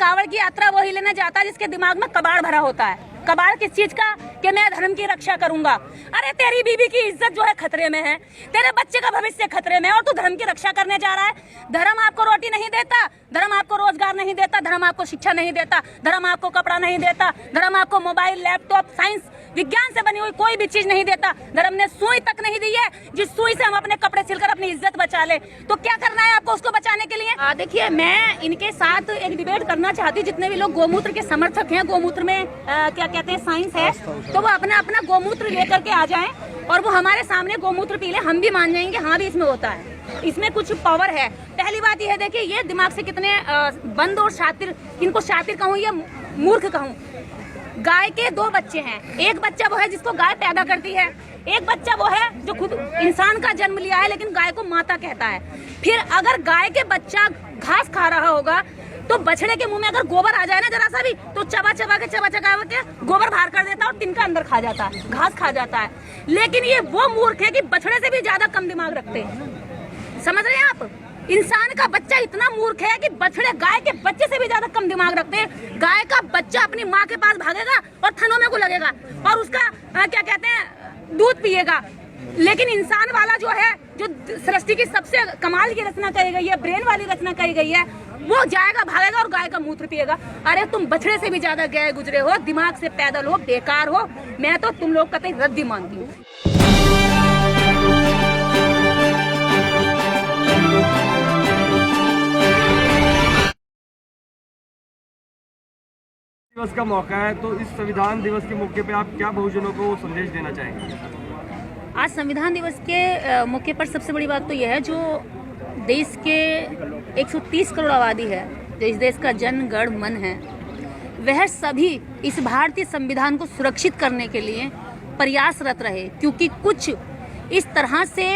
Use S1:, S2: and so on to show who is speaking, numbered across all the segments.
S1: कांवड़ की यात्रा वही लेने जाता है जिसके दिमाग में कबाड़ भरा होता है। कबाड़ किस चीज का? कि मैं धर्म की रक्षा करूंगा। अरे तेरी बीवी की इज्जत जो है खतरे में है, तेरे बच्चे का भविष्य खतरे में है और तू धर्म की रक्षा करने जा रहा है। धर्म आपको रोटी नहीं देता, धर्म आपको रोजगार नहीं देता, धर्म आपको शिक्षा नहीं देता, धर्म आपको कपड़ा नहीं देता, धर्म आपको मोबाइल, लैपटॉप, साइंस, विज्ञान से बनी हुई कोई भी चीज नहीं देता। धर्म ने सुई तक नहीं दी है जिस सुई से हम अपने कपड़े सिलकर अपनी इज्जत बचा ले। तो क्या करना है आपको उसको बचाने के लिए? देखिए, मैं इनके साथ एक डिबेट करना चाहती हूँ। जितने भी लोग गोमूत्र के समर्थक हैं, गोमूत्र में क्या कहते हैं साइंस है, तो वो अपना अपना गोमूत्र लेकर के आ जाएं और वो हमारे सामने गोमूत्र पी ले। हम भी मान जाएंगे हाँ भी इसमें होता है, इसमें कुछ पावर है। पहली बात यह है, देखिए ये दिमाग से कितने बंद और शातिर, इनको शातिर कहूँ या मूर्ख कहूँ। गाय के 2 बच्चे हैं, एक बच्चा वो है जिसको गाय पैदा करती है, एक बच्चा वो है जो खुद इंसान का जन्म लिया है लेकिन गाय को माता कहता है। फिर अगर गाय के बच्चा घास खा रहा होगा तो बछड़े के मुंह में अगर गोबर आ जाए ना जरा सा भी, तो चबा चबा के गोबर बाहर कर देता है और तिनका अंदर खा जाता है, घास खा जाता है। लेकिन ये वो मूर्ख है कि बछड़े से भी ज्यादा कम दिमाग रखते हैं। समझ रहे हैं आप? इंसान का बच्चा इतना मूर्ख है कि बछड़े गाय के बच्चे से भी ज्यादा कम दिमाग रखते हैं। गाय का बच्चा अपनी माँ के पास भागेगा और थनों में को लगेगा और उसका क्या कहते हैं दूध पिएगा। लेकिन इंसान वाला जो है, जो सृष्टि की सबसे कमाल की रचना करी गई है, ब्रेन वाली रचना करी गई है, वो जाएगा भागेगा और गाय का मूत्र पिएगा। अरे तुम बछड़े से भी ज्यादा गए गुजरे हो, दिमाग से पैदल हो, बेकार हो। मैं तो तुम लोग कतई रद्दी मानती हूँ।
S2: दिवस का मौका है, तो इस संविधान दिवस के मौके पे आप क्या बहुजनों को संदेश देना चाहेंगे?
S1: आज संविधान दिवस के मौके पर सबसे बड़ी बात तो यह है, जो देश के 130 करोड़ आबादी है, जो इस देश का जन गण मन है, वह सभी इस भारतीय संविधान को सुरक्षित करने के लिए प्रयासरत रहे। क्योंकि कुछ इस तरह से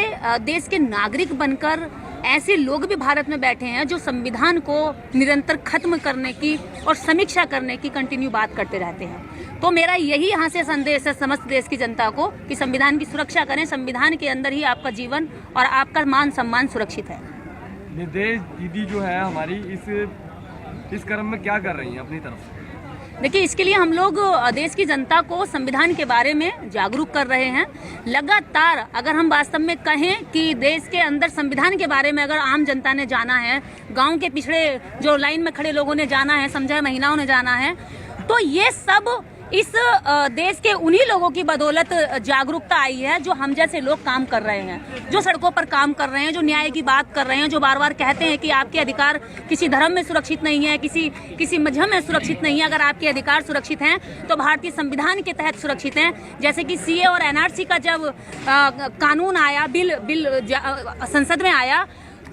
S1: देश के नागरिक बनकर ऐसे लोग भी भारत में बैठे हैं जो संविधान को निरंतर खत्म करने की और समीक्षा करने की कंटिन्यू बात करते रहते हैं। तो मेरा यही यहाँ से संदेश है समस्त देश की जनता को कि संविधान की सुरक्षा करें। संविधान के अंदर ही आपका जीवन और आपका मान सम्मान सुरक्षित है।
S2: निदेश दीदी जो है हमारी इस क्रम में क्या कर रही हैं अपनी तरफ से?
S1: देखिए, इसके लिए हम लोग देश की जनता को संविधान के बारे में जागरूक कर रहे हैं लगातार। अगर हम वास्तव में कहें कि देश के अंदर संविधान के बारे में अगर आम जनता ने जाना है, गांव के पिछड़े जो लाइन में खड़े लोगों ने जाना है, समझा महिलाओं ने जाना है, तो ये सब इस देश के उन्हीं लोगों की बदौलत जागरूकता आई है जो हम जैसे लोग काम कर रहे हैं, जो सड़कों पर काम कर रहे हैं, जो न्याय की बात कर रहे हैं, जो बार बार कहते हैं कि आपके अधिकार किसी धर्म में सुरक्षित नहीं है, किसी मजहब में सुरक्षित नहीं है। अगर आपके अधिकार सुरक्षित हैं तो भारतीय संविधान के तहत सुरक्षित हैं। जैसे कि सीए और एनआरसी का जब कानून आया, बिल संसद में आया,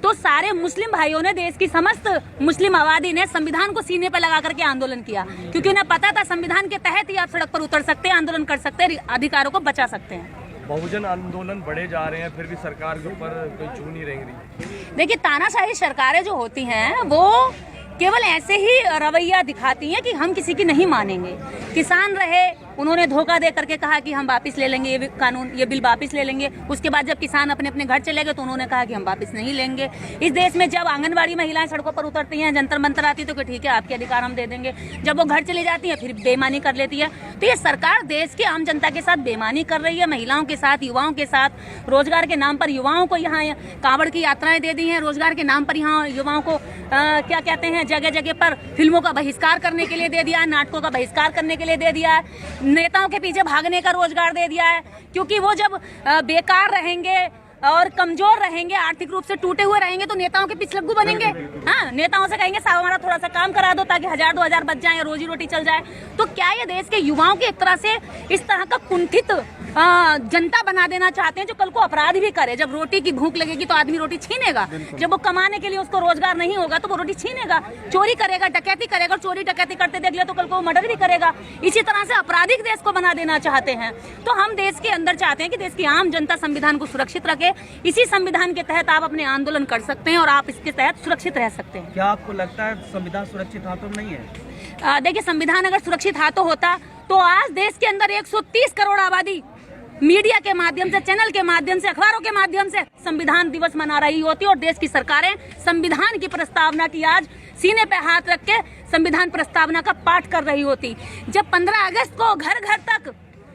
S1: तो सारे मुस्लिम भाइयों ने, देश की समस्त मुस्लिम आबादी ने संविधान को सीने पर लगा करके आंदोलन किया, क्योंकि उन्हें पता था संविधान के तहत ही आप सड़क पर उतर सकते हैं, आंदोलन कर सकते हैं, अधिकारों को बचा सकते हैं।
S2: बहुजन आंदोलन बढ़े जा रहे हैं, फिर भी सरकार के ऊपर कोई चून नहीं रही।
S1: देखिए, तानाशाही सरकारें जो होती हैं वो केवल ऐसे ही रवैया दिखाती हैं कि हम किसी की नहीं मानेंगे। किसान रहे, उन्होंने धोखा दे करके कहा कि हम वापस ले लेंगे ये कानून, ये बिल वापस ले लेंगे। उसके बाद जब किसान अपने अपने घर चले गए तो उन्होंने कहा कि हम वापस नहीं लेंगे। इस देश में जब आंगनबाड़ी महिलाएं सड़कों पर उतरती हैं, जंतर मंतर आती है, तो ठीक है आपके अधिकार हम दे देंगे। जब वो घर चली जाती है फिर बेईमानी कर लेती है। तो ये सरकार देश की आम जनता के साथ बेईमानी कर रही है, महिलाओं के साथ, युवाओं के साथ। रोजगार के नाम पर युवाओं को यहाँ कांवड़ की यात्राएं दे दी हैं, रोजगार के नाम पर यहाँ युवाओं को क्या कहते हैं, जगह जगह पर फिल्मों का बहिष्कार करने के लिए दे दिया है, नाटकों का बहिष्कार करने के लिए दे दिया है, नेताओं के पीछे भागने का रोजगार दे दिया है। क्योंकि वो जब बेकार रहेंगे और कमजोर रहेंगे, आर्थिक रूप से टूटे हुए रहेंगे, तो नेताओं के पिछलग्गू बनेंगे। हाँ, नेताओं से कहेंगे साहब हमारा थोड़ा सा काम करा दो ताकि 1000-2000 बच जाए, रोजी रोटी चल जाए। तो क्या ये देश के युवाओं के एक तरह से इस तरह का कुंठित जनता बना देना चाहते हैं जो कल को अपराध भी करे? जब रोटी की भूख लगेगी तो आदमी रोटी छीनेगा, जब वो कमाने के लिए उसको रोजगार नहीं होगा तो वो रोटी छीनेगा, चोरी करेगा, डकैती करेगा, और चोरी डकैती करते देख लिया तो कल को वो मर्डर भी करेगा। इसी तरह से आपराधिक देश को बना देना चाहते हैं। तो हम देश के अंदर चाहते हैं कि देश की आम जनता संविधान को सुरक्षित रखे। इसी संविधान के तहत आप अपने आंदोलन कर सकते हैं और आप इसके तहत सुरक्षित रह सकते हैं।
S2: क्या आपको लगता है संविधान सुरक्षित हाथों में नहीं है?
S1: देखिए, संविधान अगर सुरक्षित हाथों होता तो आज देश के अंदर 130 करोड़ आबादी मीडिया के माध्यम से, चैनल के माध्यम से, अखबारों के माध्यम से संविधान दिवस मना रही होती और देश की सरकारें संविधान की प्रस्तावना की आज सीने पे हाथ रख के संविधान प्रस्तावना का पाठ कर रही होती। जब 15 अगस्त को घर घर तक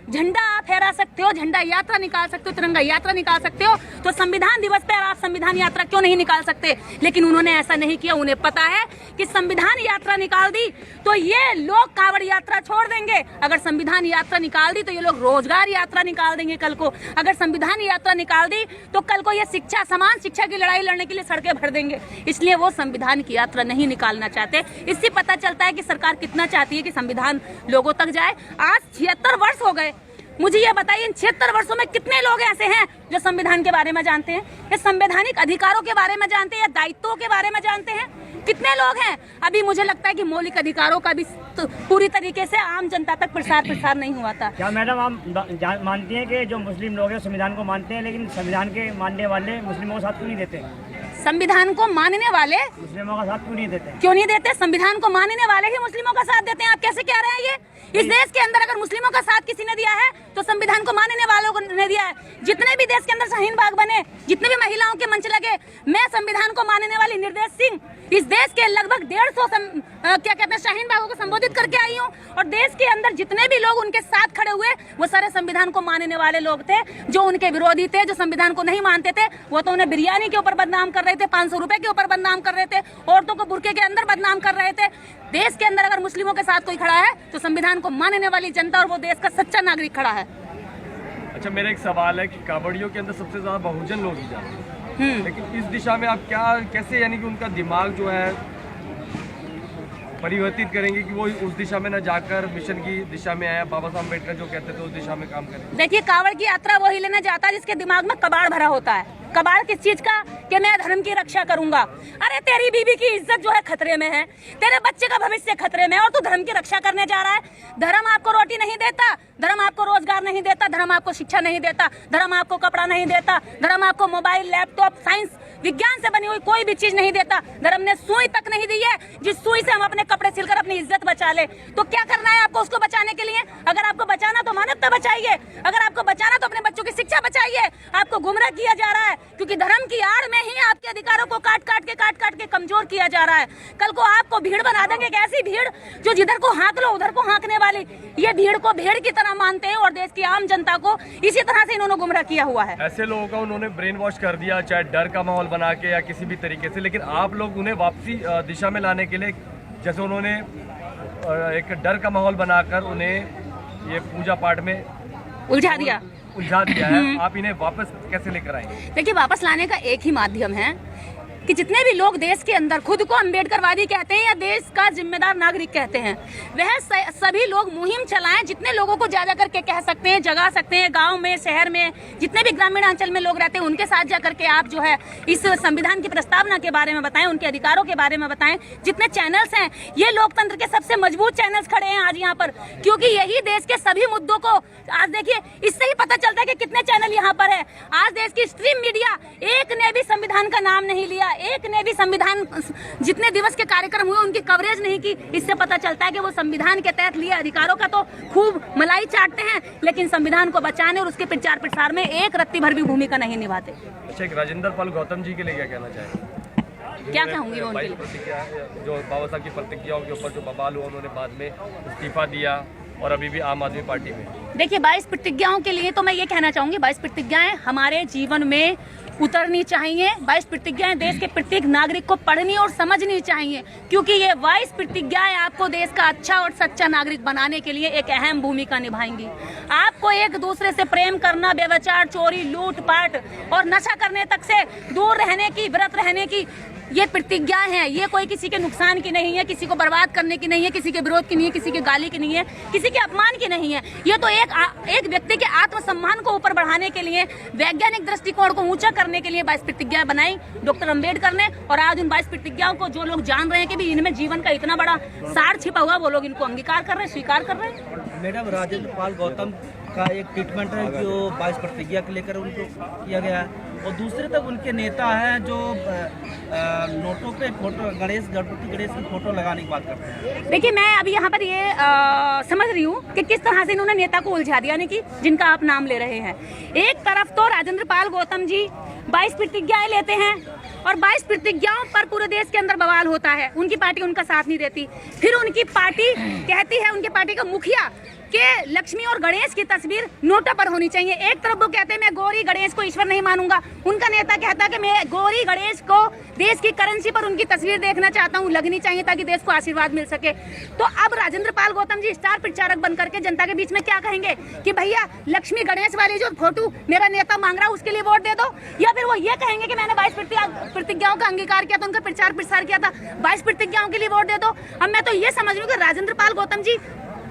S1: झंडा आप फहरा सकते हो, झंडा यात्रा निकाल सकते हो, तिरंगा यात्रा निकाल सकते हो, तो संविधान दिवस पर आप संविधान यात्रा क्यों नहीं निकाल सकते? लेकिन उन्होंने ऐसा नहीं किया। उन्हें पता है कि संविधान यात्रा निकाल दी तो ये लोग कांवड़ यात्रा छोड़ देंगे, अगर संविधान यात्रा निकाल दी तो ये लोग रोजगार यात्रा निकाल देंगे कल को, अगर संविधान यात्रा निकाल दी तो कल को ये शिक्षा, समान शिक्षा की लड़ाई लड़ने के लिए सड़कें भर देंगे। इसलिए वो संविधान की यात्रा नहीं निकालना चाहते। इससे पता चलता है कि सरकार कितना चाहती है कि संविधान लोगों तक जाए। आज 76 वर्ष हो गए। मुझे ये बताइए, इन 76 वर्षों में कितने लोग ऐसे हैं जो संविधान के बारे में जानते हैं, या संवैधानिक अधिकारों के बारे में जानते हैं, या दायित्वों के बारे में जानते हैं? कितने लोग हैं? अभी मुझे लगता है कि मौलिक अधिकारों का भी पूरी तरीके से आम जनता तक प्रसार नहीं हुआ था।
S3: क्या मैडम आप मानती हैं कि जो मुस्लिम लोग हैं संविधान को मानते हैं, लेकिन संविधान के मानने वाले मुस्लिमों का साथ क्यों नहीं देते?
S1: संविधान को मानने वाले
S3: मुस्लिमों का साथ क्यों नहीं देते?
S1: क्यों नहीं देते? संविधान को मानने वाले ही मुस्लिमों का साथ देते हैं। आप कैसे कह रहे हैं ये? इस देश के अंदर अगर मुस्लिमों का साथ किसी ने दिया है तो संविधान को मानने वालों को ने दिया है। जितने भी देश के अंदर शाहीन बाग बने, जितने भी महिलाओं के मंच लगे, मैं संविधान को मानने वाली निर्देश सिंह इस देश के लगभग 150 शाहीन बागों को संबोधित करके आई हूँ, और देश के अंदर जितने भी लोग उनके साथ खड़े हुए वो सारे संविधान को मानने वाले लोग थे। जो उनके विरोधी थे, जो संविधान को नहीं मानते थे, वो तो उन्हें बिरयानी के ऊपर बदनाम कर रहे थे, 500 रुपए के ऊपर बदनाम कर रहे थे, औरतों को बुर्के के अंदर बदनाम कर रहे थे। देश के अंदर अगर मुस्लिमों के साथ कोई खड़ा है तो संविधान को मानने वाली जनता और वो देश का सच्चा नागरिक खड़ा है।
S2: अच्छा, मेरा एक सवाल है कि कांवड़ियों के अंदर सबसे ज्यादा बहुजन लोग ही जाते हैं, लेकिन इस दिशा में आप कैसे यानी कि उनका दिमाग जो है परिवर्तित करेंगे कि वो उस दिशा में न जाकर मिशन की दिशा में आया, बाबा साहब अम्बेडकर जो कहते थे उस दिशा में काम करें?
S1: देखिए, कांवड़ की यात्रा वही लेना चाहता है जिसके दिमाग में कबाड़ भरा होता है। कबाड़ किस चीज का? कि मैं धर्म की रक्षा करूंगा। अरे तेरी बीवी की इज्जत जो है खतरे में है, तेरे बच्चे का भविष्य खतरे में है, और तू धर्म की रक्षा करने जा रहा है। धर्म आपको रोटी नहीं देता, धर्म आपको रोजगार नहीं देता, धर्म आपको शिक्षा नहीं देता, धर्म आपको कपड़ा नहीं देता, धर्म आपको मोबाइल, लैपटॉप, साइंस, विज्ञान से बनी हुई कोई भी चीज नहीं देता। धर्म ने सुई तक नहीं दी है जिस सुई से हम अपने कपड़े सिलकर अपनी इज्जत बचा ले। तो क्या करना है आपको उसको बचाने के लिए? अगर आपको बचाना तो मानवता बचाइए, अगर आपको बचाना तो अपने बच्चों की शिक्षा बचाइए। आपको गुमराह किया जा रहा है क्योंकि धर्म की आड़ में ही आपके अधिकारों को काट काट के कमजोर किया जा रहा है। कल को आपको भीड़ बना देंगे, एक ऐसी भीड़ जो जिधर को हाँक लो उधर को हाँकने वाली। ये भीड़ को भेड़ की तरह मानते हैं और देश की आम जनता को इसी तरह से इन्होंने गुमराह किया हुआ है।
S2: ऐसे लोगों का उन्होंने ब्रेन वॉश कर दिया, चाहे डर का माहौल बना के या किसी भी तरीके से, लेकिन आप लोग उन्हें वापसी दिशा में लाने के लिए, जैसे उन्होंने एक डर का माहौल बनाकर उन्हें ये पूजा पाठ में उलझा दिया है, आप इन्हें वापस कैसे लेकर आएंगे?
S1: देखिए, वापस लाने का एक ही माध्यम है कि जितने भी लोग देश के अंदर खुद को अम्बेडकरवादी कहते हैं या देश का जिम्मेदार नागरिक कहते हैं, वह सभी लोग मुहिम चलाएं। जितने लोगों को जा करके कह सकते हैं, जगा सकते हैं, गांव में, शहर में, जितने भी ग्रामीण अंचल में लोग रहते हैं, उनके साथ जा करके आप जो है इस संविधान की प्रस्तावना के बारे में बताएं, उनके अधिकारों के बारे में बताएं। जितने चैनल्स हैं, ये लोकतंत्र के सबसे मजबूत चैनल्स खड़े हैं आज यहाँ पर, क्योंकि यही देश के सभी मुद्दों को आज देखिए, इससे ही पता चलता है कि कितने चैनल यहाँ पर है। आज देश की स्ट्रीम मीडिया एक ने भी संविधान का नाम नहीं लिया, एक ने भी संविधान जितने दिवस के कार्यक्रम हुए उनकी कवरेज नहीं की। इससे पता चलता है कि वो संविधान के तहत लिए अधिकारों का तो खूब मलाई चाटते हैं, लेकिन संविधान को बचाने और उसके प्रचार प्रसार में एक रत्ती भर भी भूमिका नहीं निभाते।
S2: अच्छा, एक राजेंद्र पाल गौतम जी के लिए क्या कहना चाहेंगे?
S1: क्या कहूंगी मैं उनके लिए?
S2: जो बाबा साहब की प्रतिक्रियाओं के ऊपर जो बवाल हुआ, उन्होंने बाद में इस्तीफा दिया और अभी भी आम आदमी पार्टी में।
S1: देखिए, 22 प्रतिज्ञाओं के लिए तो मैं ये कहना चाहूंगी, 22 प्रतिज्ञाएं हमारे जीवन में उतरनी चाहिए। 22 प्रतिज्ञाएं देश के प्रत्येक नागरिक को पढ़नी और समझनी चाहिए, क्योंकि ये 22 प्रतिज्ञाएं आपको देश का अच्छा और सच्चा नागरिक बनाने के लिए एक अहम भूमिका निभाएंगी। आपको एक दूसरे से प्रेम करना, व्यभिचार, चोरी, लूटपाट और नशा करने तक से दूर रहने की, व्रत रहने की ये प्रतिज्ञाएं हैं। ये कोई किसी के नुकसान की नहीं है, किसी को बर्बाद करने की नहीं है, किसी के विरोध की नहीं है, किसी की गाली की नहीं है, किसी के अपमान की नहीं है। ये तो एक व्यक्ति के आत्मसम्मान को ऊपर बढ़ाने के लिए, वैज्ञानिक दृष्टिकोण को ऊंचा करने के लिए 22 प्रतिज्ञाएं बनाई डॉक्टर अम्बेडकर ने। और आज उन 22 प्रतिज्ञाओं को जो लोग जान रहे हैं कि भी इनमें जीवन का इतना बड़ा सार छिपा हुआ, वो लोग इनको अंगीकार कर रहे हैं, स्वीकार कर रहे हैं।
S4: मैडम, राजेंद्र पाल गौतम का एक ट्रीटमेंट है जो 22 प्रतिज्ञा को लेकर उनको किया गया है, और दूसरे तक उनके नेता हैं जो नोटों पे फोटो गणपति गणेश की फोटो लगाने की बात करते हैं।
S1: देखिए, मैं अभी यहाँ पर ये समझ रही हूँ कि किस तरह से इन्होंने नेता को उलझा दिया, यानी कि जिनका आप नाम ले रहे हैं। एक तरफ तो राजेंद्र पाल गौतम जी 22 प्रतिज्ञाएं लेते हैं और 22 प्रतिज्ञाओं पर पूरे देश के अंदर बवाल होता है, उनकी पार्टी उनका साथ नहीं देती। फिर उनकी पार्टी कहती है, उनकी पार्टी का मुखिया कि लक्ष्मी और गणेश की तस्वीर नोटों पर होनी चाहिए। एक तरफ वो कहते हैं मैं गौरी गणेश को ईश्वर नहीं मानूंगा, उनका नेता कहता है कि मैं गौरी गणेश को देश की करेंसी पर उनकी तस्वीर देखना चाहता हूँ, लगनी चाहिए ताकि देश को आशीर्वाद मिल सके। तो अब राजेंद्र पाल गौतम जी स्टार प्रचारक बन करके जनता के बीच में क्या कहेंगे कि भैया लक्ष्मी गणेश वाली जो फोटो मेरा नेता मांग रहा है उसके लिए वोट दे दो, या फिर वो ये कहेंगे कि मैंने 22 प्रतिज्ञाओं का अंगीकार किया था, उनका प्रचार प्रसार किया था, 22 प्रतिज्ञाओं के लिए वोट दे दो। अब मैं तो ये समझ रही हूँ कि राजेंद्र पाल गौतम जी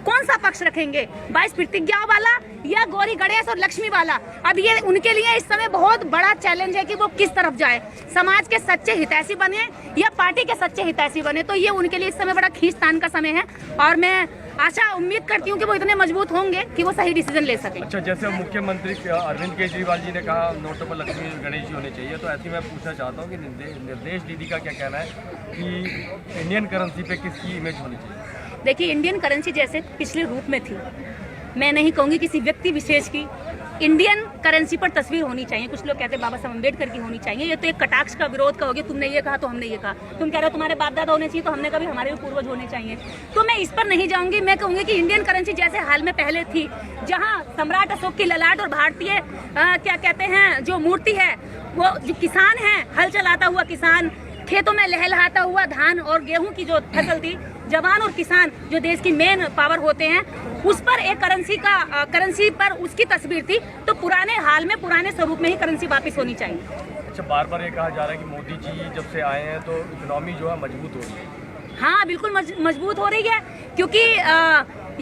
S1: कौन सा पक्ष रखेंगे, 22 प्रतिज्ञाओं वाला या गौरी गणेश और लक्ष्मी वाला। अब ये उनके लिए इस समय बहुत बड़ा चैलेंज है कि वो किस तरफ जाए, समाज के सच्चे हितैषी बने या पार्टी के सच्चे हितैषी बने। तो ये उनके लिए इस समय बड़ा खींचतान का समय है और मैं आशा उम्मीद करती हूँ कि वो इतने मजबूत होंगे कि वो सही डिसीजन ले सकें।
S2: अच्छा, जैसे मुख्यमंत्री अरविंद केजरीवाल जी ने कहा नोटों पर लक्ष्मी गणेश जी होने चाहिए, तो ऐसे मैं पूछना चाहता हूँ कि निर्देश दीदी का क्या कहना है कि इंडियन करेंसी पे किसकी इमेज होनी चाहिए?
S1: देखिए, इंडियन करेंसी जैसे पिछले रूप में थी, मैं नहीं कहूँगी किसी व्यक्ति विशेष की, इंडियन करेंसी पर तस्वीर होनी चाहिए। कुछ लोग कहते हैं बाबा साहब अम्बेडकर की होनी चाहिए। ये तो एक कटाक्ष का विरोध कहोगे, तुमने ये कहा तो हमने ये कहा, तुम कह रहे हो तुम्हारे बाप दादा होने चाहिए तो हमने कभी हमारे भी पूर्वज होने चाहिए। तो मैं इस पर नहीं जाऊंगी, मैं कहूँगी कि इंडियन करेंसी जैसे हाल में पहले थी, जहाँ सम्राट अशोक की ललाट और भारतीय क्या कहते हैं जो मूर्ति है, वो जो किसान है, हल चलाता हुआ किसान, खेतों में लहलहाता हुआ धान और गेहूं की जो फसल थी, जवान और किसान जो देश की मेन पावर होते हैं, उस पर एक करेंसी पर उसकी तस्वीर थी। तो पुराने हाल में पुराने स्वरूप में ही करेंसी वापस होनी चाहिए।
S2: अच्छा, बार बार ये कहा जा रहा है कि मोदी जी जब से आए हैं तो इकोनॉमी जो है मजबूत हो रही है।
S1: हाँ, बिल्कुल मजबूत हो रही है, क्योंकि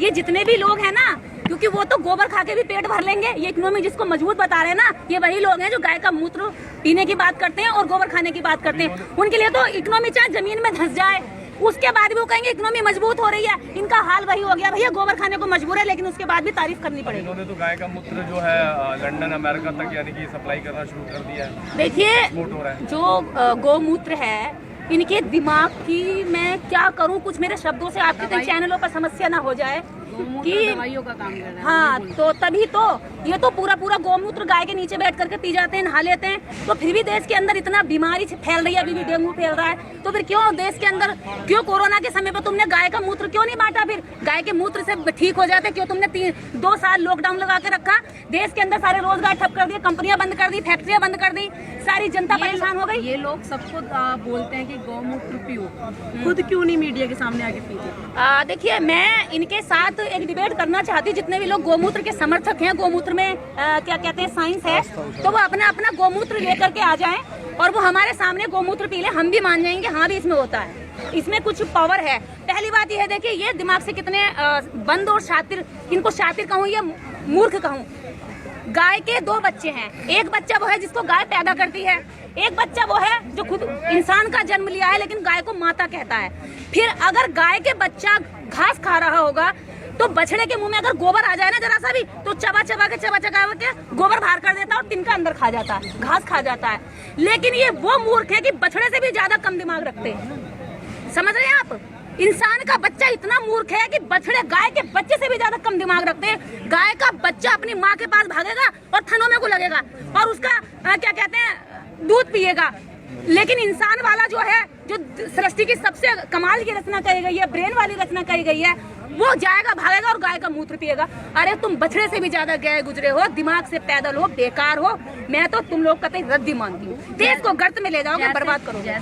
S1: ये जितने भी लोग हैं ना, क्योंकि वो तो गोबर खा के भी पेट भर लेंगे। ये इकोनॉमी जिसको मजबूत बता रहे हैं ना, ये वही लोग हैं जो गाय का मूत्र पीने की बात करते हैं और गोबर खाने की बात करते हैं। उनके लिए तो इकोनॉमी चाहे जमीन में धंस जाए, उसके बाद भी वो कहेंगे इकोनॉमी मजबूत हो रही है। इनका हाल वही हो गया, भैया गोबर खाने को मजबूर है, लेकिन उसके बाद भी तारीफ करनी पड़ेगी।
S2: इन्होंने तो गाय का मूत्र जो है लंदन अमेरिका तक यानी कि सप्लाई करना शुरू कर दिया है।
S1: देखिए, जो गौमूत्र है, इनके दिमाग की मैं क्या करूं, कुछ मेरे शब्दों से आपके कई चैनलों पर समस्या ना हो जाए कि दवाइयों का काम कर रहा है। हाँ, तो तभी तो ये तो पूरा गौमूत्र गाय के नीचे बैठ करके पी जाते हैं, नहा लेते हैं। तो फिर भी देश के अंदर इतना बीमारी फैल रही है, अभी भी डेंगू फैल रहा है। तो फिर क्यों देश के अंदर, क्यों कोरोना के समय पर तुमने गाय का मूत्र क्यों नहीं बांटा? फिर गाय के मूत्र से ठीक हो जाते, क्यों तुमने 2 साल लॉकडाउन लगा के रखा? देश के अंदर सारे रोजगार ठप कर दिए, कंपनियां बंद कर दी, फैक्ट्रियां बंद कर दी, सारी जनता परेशान हो गई।
S5: ये लोग सबको बोलते हैं कि गौमूत्र पियो, खुद क्यों नहीं मीडिया के सामने आके पीते?
S1: देखिए, मैं इनके साथ एक डिबेट करना चाहती हूँ। जितने भी लोग गौमूत्र के समर्थक हैं, गौमूत्र में क्या कहते हैं साइंस है, तो वो अपना गौमूत्र लेकर के आ जाएं और वो हमारे सामने गौमूत्र पी ले, हम भी मान जाएंगे हाँ भी इसमें होता है, इसमें कुछ पावर है। पहली बात यह है, देखिए ये दिमाग से कितने बंद और शातिर, इनको शातिर कहूँ या मूर्ख कहूँ। गाय के 2 बच्चे हैं, एक बच्चा वो है जिसको गाय पैदा करती है, एक बच्चा वो है जो खुद इंसान का जन्म लिया है लेकिन गाय को माता कहता है। फिर अगर गाय के बच्चा घास खा रहा होगा तो बछड़े के मुंह में अगर गोबर आ जाए ना जरा सा भी, तो चबा चबा के गोबर बाहर कर देता है और तिनका अंदर खा जाता है, घास खा जाता है। लेकिन ये वो मूर्ख है कि बछड़े से भी ज्यादा कम दिमाग रखते हैं। समझ रहे हैं आप? इंसान का बच्चा इतना मूर्ख है कि बछड़े गाय के बच्चे से भी ज्यादा कम दिमाग रखते हैं। गाय का बच्चा अपनी माँ के पास भागेगा और थनों में को लगेगा और उसका क्या कहते हैं दूध पिएगा। लेकिन इंसान वाला जो है, जो सृष्टि की सबसे कमाल की रचना कही गई है, ब्रेन वाली रचना कही गई है, वो जाएगा भागेगा और गाय का मूत्र पिएगा। अरे तुम बछड़े से भी ज्यादा गए गुजरे हो, दिमाग से पैदल हो, बेकार हो। मैं तो तुम लोग कहते रद्दी मानती हूँ। देश को गर्त में ले जाओगे, बर्बाद करोगे।